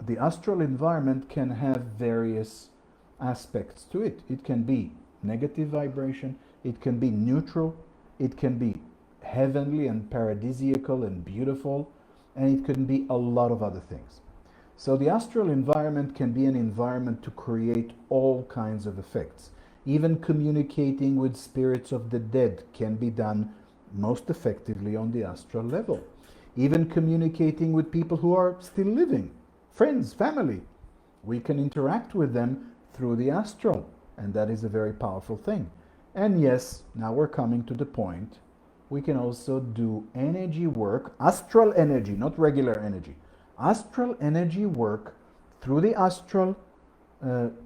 the astral environment can have various aspects to it. It can be negative vibration, it can be neutral, it can be heavenly and paradisiacal and beautiful, and it can be a lot of other things. So the astral environment can be an environment to create all kinds of effects. Even communicating with spirits of the dead can be done most effectively on the astral level. Even communicating with people who are still living, friends, family, we can interact with them through the astral, and that is a very powerful thing. And yes, now we're coming to the point, we can also do energy work, astral energy, not regular energy, astral energy work through the astral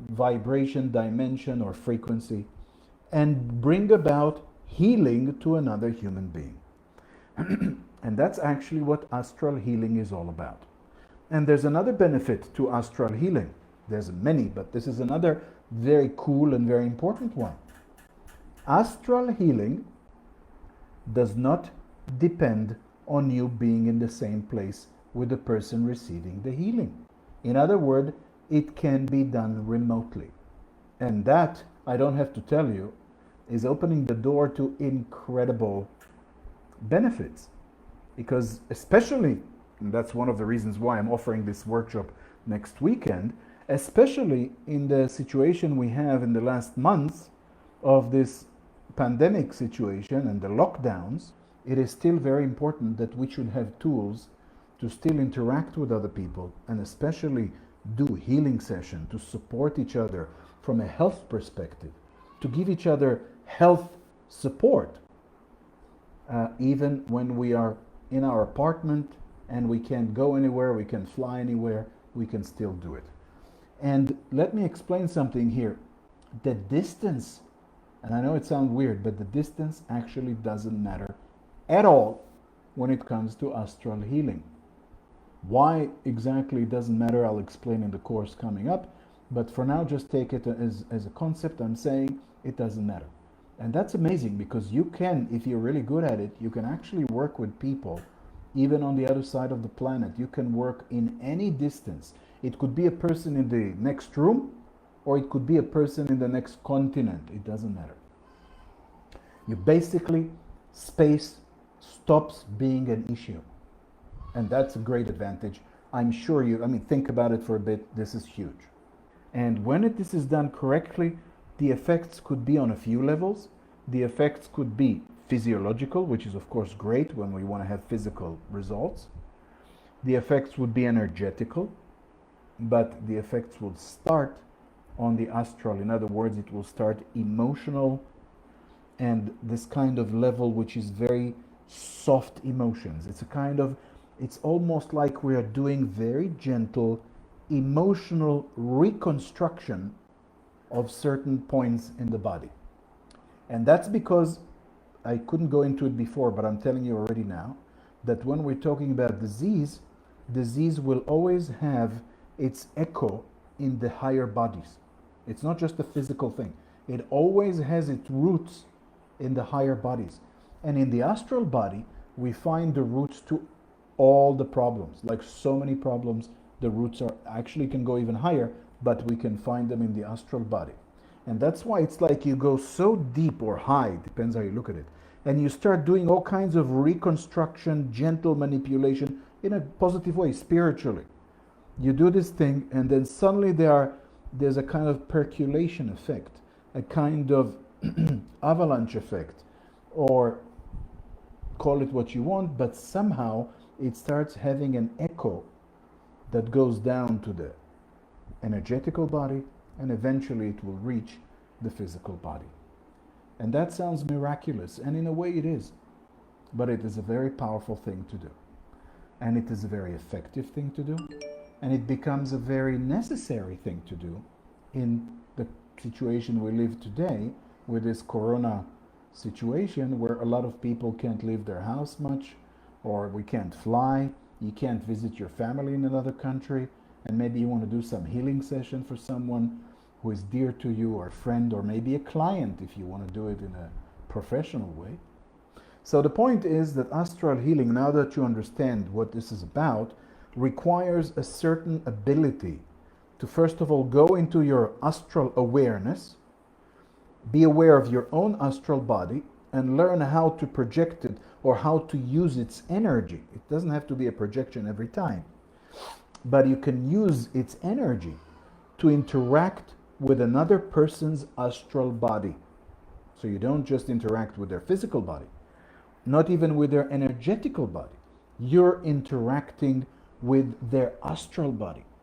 vibration, dimension, or frequency, and bring about healing to another human being. And that's actually what astral healing is all about. And there's another benefit to astral healing. There's many, but this is another very cool and very important one. Astral healing does not depend on you being in the same place with the person receiving the healing. In other words, it can be done remotely. And that, I don't have to tell you, is opening the door to incredible benefits. Because especially, and that's one of the reasons why I'm offering this workshop next weekend, especially in the situation we have in the last months of this pandemic situation and the lockdowns, it is still very important that we should have tools to still interact with other people, and especially do healing sessions to support each other from a health perspective, to give each other health support, even when we are in our apartment and we can't go anywhere, we can fly anywhere, we can still do it. And let me explain something here. The distance, and I know it sounds weird, but the distance actually doesn't matter at all when it comes to astral healing. Why exactly doesn't matter, I'll explain in the course coming up, but for now just take it as a concept. I'm saying it doesn't matter. And that's amazing, because you can, if you're really good at it, you can actually work with people even on the other side of the planet. You can work in any distance. It could be a person in the next room, or it could be a person in the next continent. It doesn't matter. You basically, space stops being an issue. And that's a great advantage. I'm sure think about it for a bit. This is huge. And when this is done correctly, the effects could be on a few levels. The effects could be physiological, which is of course great when we want to have physical results. The effects would be energetical, but the effects will start on the astral. In other words, it will start emotional, and this kind of level which is very soft emotions. It's almost like we are doing very gentle emotional reconstruction of certain points in the body. And that's because, I couldn't go into it before, but I'm telling you already now, that when we're talking about disease will always have its echo in the higher bodies. It's not just a physical thing. It always has its roots in the higher bodies. And in the astral body, we find the roots to all the problems. Like so many problems, the roots are actually can go even higher, but we can find them in the astral body. And that's why it's like you go so deep or high, depends how you look at it, and you start doing all kinds of reconstruction, gentle manipulation in a positive way, spiritually. You do this thing, and then suddenly there's a kind of percolation effect, a kind of avalanche effect, or call it what you want, but somehow it starts having an echo that goes down to the energetical body, and eventually it will reach the physical body. And that sounds miraculous, and in a way it is, but it is a very powerful thing to do, and it is a very effective thing to do, and it becomes a very necessary thing to do in the situation we live today with this corona situation, where a lot of people can't leave their house much, or we can't fly, you can't visit your family in another country, and maybe you want to do some healing session for someone who is dear to you, or a friend, or maybe a client if you want to do it in a professional way. So the point is that astral healing, now that you understand what this is about, requires a certain ability to, first of all, go into your astral awareness, be aware of your own astral body, and learn how to project it or how to use its energy. It doesn't have to be a projection every time, but you can use its energy to interact with another person's astral body. So you don't just interact with their physical body, not even with their energetical body. You're interacting with their astral body.